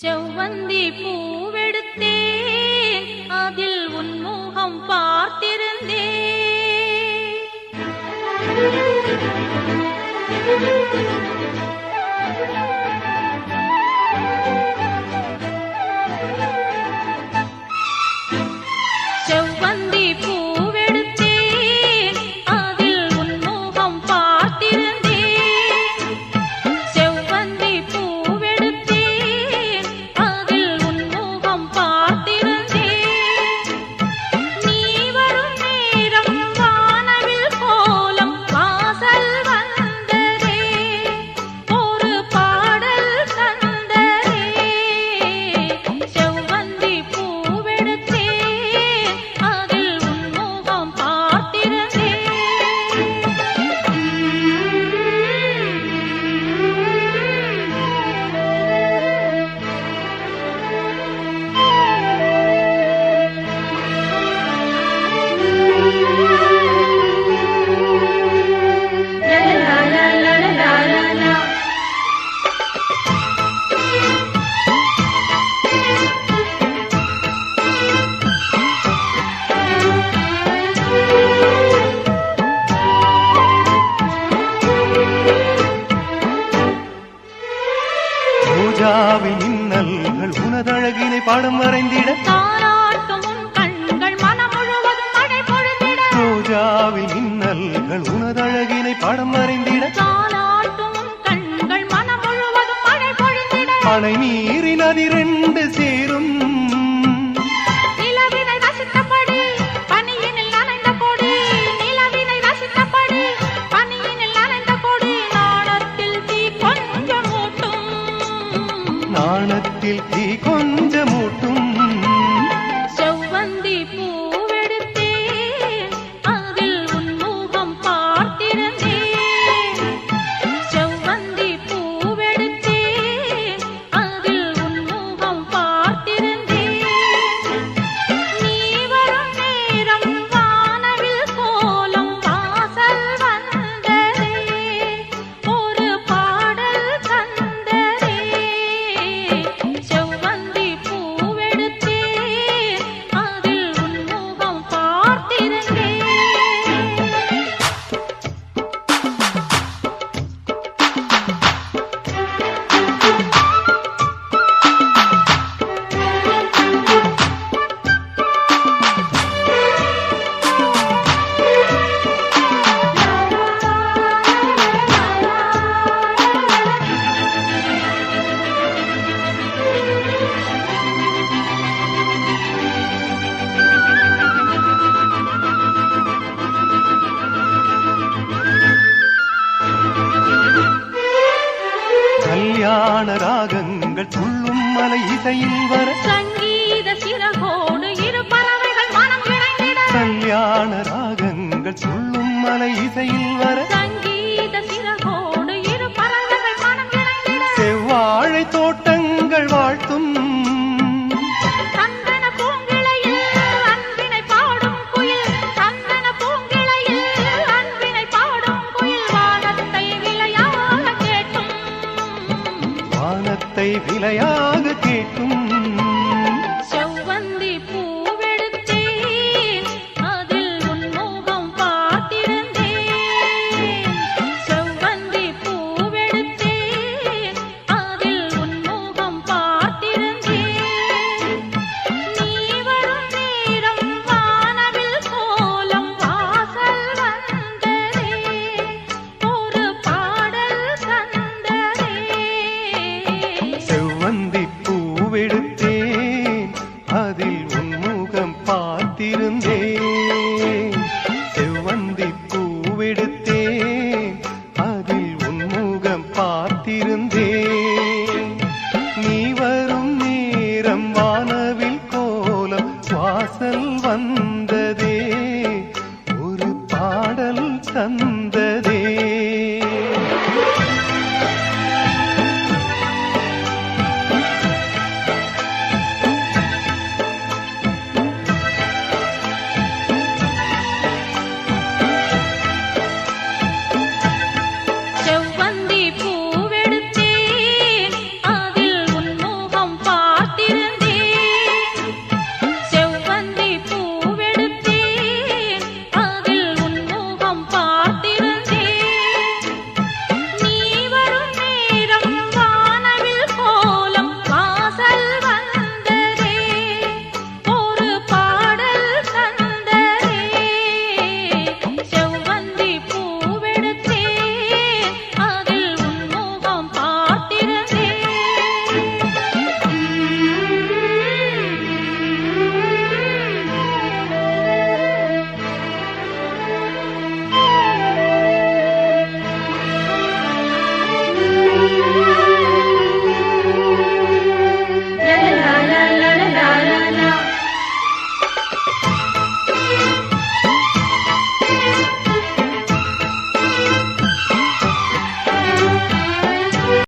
செவ்வந்தி பூவெடுத்தேன், அதில் உன் முகம் பார்த்திருந்தேன். செவ்வந்தி பூவெடுத்தேன், அதில் உன் முகம் பார்த்திருந்தேன். செவ்வந்தி பூவெடுத்தேன், அதில் உன் முகம் பார்த்திருந்தேன். நீ வரும் நேரம் வானவில் கோலம் வாசல் வந்ததே, ஒரு பாடல் தந்ததே. செவ்வந்தி பூவெடுத்தேன், அதில் உன் முகம் பார்த்திருந்தேன். ரோஜாவின் இன்னல்கள் உனதழகினை பாடம் வரைந்திட, தாலாட்டும் உன் கண்கள் மனம் முழுவதும் மழை பொழிந்திட. ரோஜாவின் இன்னல்கள் உனதழகினை பாடம் வரைந்திட, தாலாட்டும் உன் கண்கள் மனம் முழுவதும் மழை பொழிந்திட. அணை நீரின் அதிரெண்டு சேரும் நிலவினை ரசித்தபடி பனியினில் நனைந்த கொடி, நிலவினை ரசித்தபடி பனியினில் நனைந்த கொடி. நாணத்தில் தீ கொஞ்சம் மூட்டும், நாணத்தில் தீ கொஞ்சமூட்டும். செவ்வந்தி பூவெடுத்தேன், அதில் உன் முகம் பார்த்திருந்தேன். செவ்வந்தி பூவெடுத்தேன், அதில் உன் முகம் பார்த்திருந்தேன். நீ வரும் நேரம் வானவில் கோலம் வாசல் வந்ததே, ஒரு பாடல் தந்ததே. செவ்வந்தி பூவெடுத்தேன், அதில் உன் முகம் பார்த்திருந்தேன். கல்யாண ராகங்கள் துள்ளும் மலை இசையில் வர, சங்கீத சிறகோடு இரு பறவைகள் மனம் இணைந்திட. கல்யாண ராகங்கள் துள்ளும் மலை இசையில் வர, சங்கீத சிறகோடு இரு பறவைகள் மனம் இணைந்திட. செவ்வாழை தோட்டங்கள் வாழ்த்தும்